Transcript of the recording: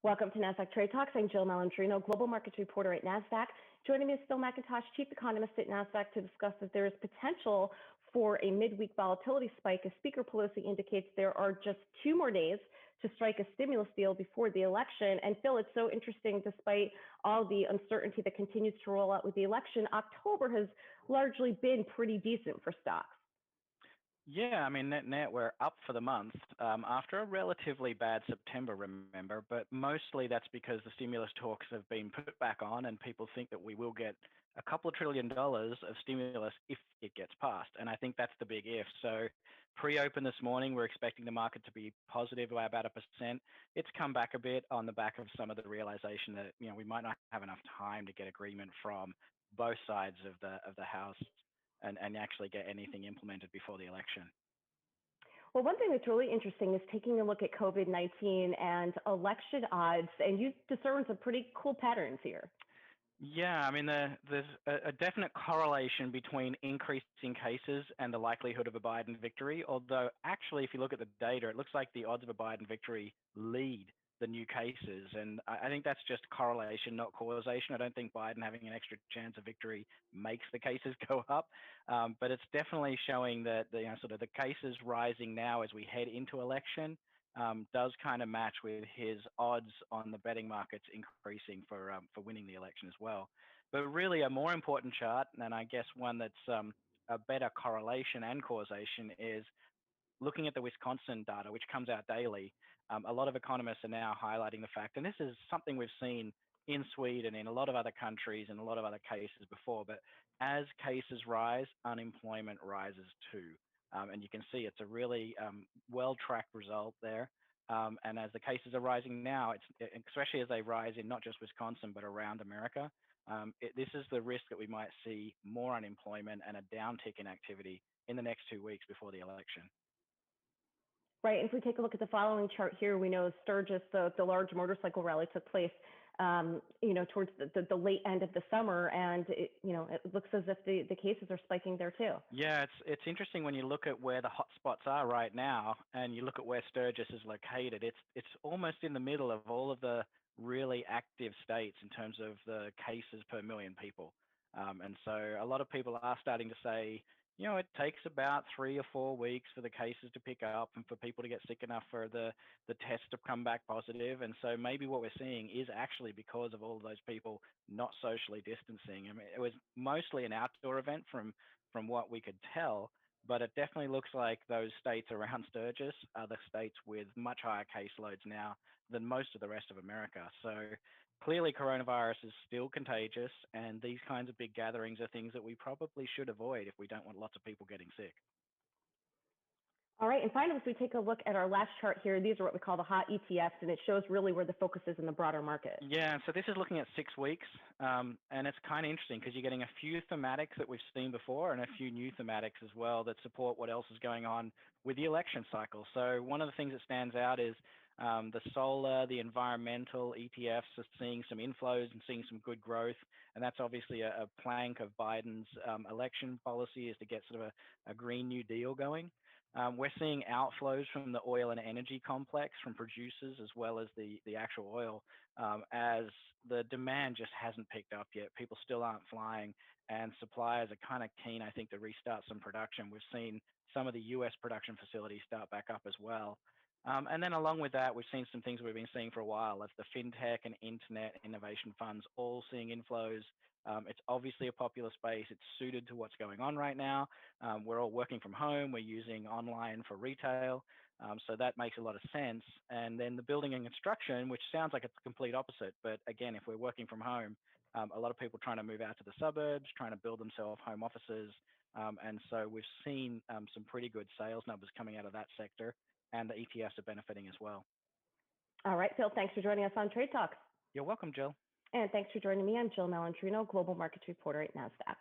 Welcome to Nasdaq Trade Talks. I'm Jill Malandrino, Global Markets Reporter at Nasdaq. Joining me is Phil Mackintosh, Chief Economist at Nasdaq, to discuss that there is potential for a midweek volatility spike as Speaker Pelosi indicates there are just 2 more days to strike a stimulus deal before the election. And Phil, it's so interesting, despite all the uncertainty that continues to roll out with the election, October has largely been pretty decent for stocks. Yeah, I mean, net we're up for the month after a relatively bad September, remember, but mostly that's because the stimulus talks have been put back on and people think that we will get a couple of $1 trillion of stimulus if it gets passed. And I think that's the big if. So pre-open this morning, we're expecting the market to be positive by about 1%. It's come back a bit on the back of some of the realization that, we might not have enough time to get agreement from both sides of the House and actually get anything implemented before the election. Well, one thing that's really interesting is taking a look at COVID-19 and election odds, and you discern some pretty cool patterns here. Yeah, I mean, there's a definite correlation between increasing cases and the likelihood of a Biden victory, although actually, if you look at the data, it looks like the odds of a Biden victory lead the new cases. And I think that's just correlation, not causation. I don't think Biden having an extra chance of victory makes the cases go up. But it's definitely showing that the cases rising now as we head into election does kind of match with his odds on the betting markets increasing for winning the election as well. But really a more important chart, and I guess one that's a better correlation and causation, is looking at the Wisconsin data, which comes out daily. A lot of economists are now highlighting the fact, and this is something we've seen in Sweden, in a lot of other countries, and a lot of other cases before, but as cases rise, unemployment rises too. And you can see it's a really well-tracked result there. And as the cases are rising now, especially as they rise in not just Wisconsin, but around America, this is the risk that we might see more unemployment and a downtick in activity in the next 2 weeks before the election. Right. And if we take a look at the following chart here, we know Sturgis, the large motorcycle rally, took place, towards the late end of the summer, and it looks as if the cases are spiking there too. Yeah, it's interesting when you look at where the hotspots are right now, and you look at where Sturgis is located. It's almost in the middle of all of the really active states in terms of the cases per million people, and so a lot of people are starting to say, it takes about 3 or 4 weeks for the cases to pick up and for people to get sick enough for the test to come back positive. And so maybe what we're seeing is actually because of all of those people not socially distancing. I mean, it was mostly an outdoor event from what we could tell, but it definitely looks like those states around Sturgis are the states with much higher caseloads now than most of the rest of America. So clearly coronavirus is still contagious, and these kinds of big gatherings are things that we probably should avoid if we don't want lots of people getting sick. All right, and finally, if we take a look at our last chart here, these are what we call the hot ETFs, and it shows really where the focus is in the broader market. Yeah, so this is looking at 6 weeks, and it's kind of interesting because you're getting a few thematics that we've seen before and a few new thematics as well that support what else is going on with the election cycle. So one of the things that stands out is the solar, the environmental ETFs are seeing some inflows and seeing some good growth, and that's obviously a plank of Biden's election policy, is to get sort of a Green New Deal going. We're seeing outflows from the oil and energy complex, from producers as well as the actual oil, as the demand just hasn't picked up yet. People still aren't flying, and suppliers are kind of keen, I think, to restart some production. We've seen some of the US production facilities start back up as well. And then along with that, we've seen some things we've been seeing for a while. That's the fintech and internet innovation funds all seeing inflows. It's obviously a popular space. It's suited to what's going on right now. We're all working from home. We're using online for retail. So that makes a lot of sense. And then the building and construction, which sounds like it's the complete opposite. But again, if we're working from home, a lot of people trying to move out to the suburbs, trying to build themselves home offices. And so we've seen some pretty good sales numbers coming out of that sector, and the ETFs are benefiting as well. All right, Phil, thanks for joining us on Trade Talks. You're welcome, Jill. And thanks for joining me. I'm Jill Malandrino, Global Markets Reporter at Nasdaq.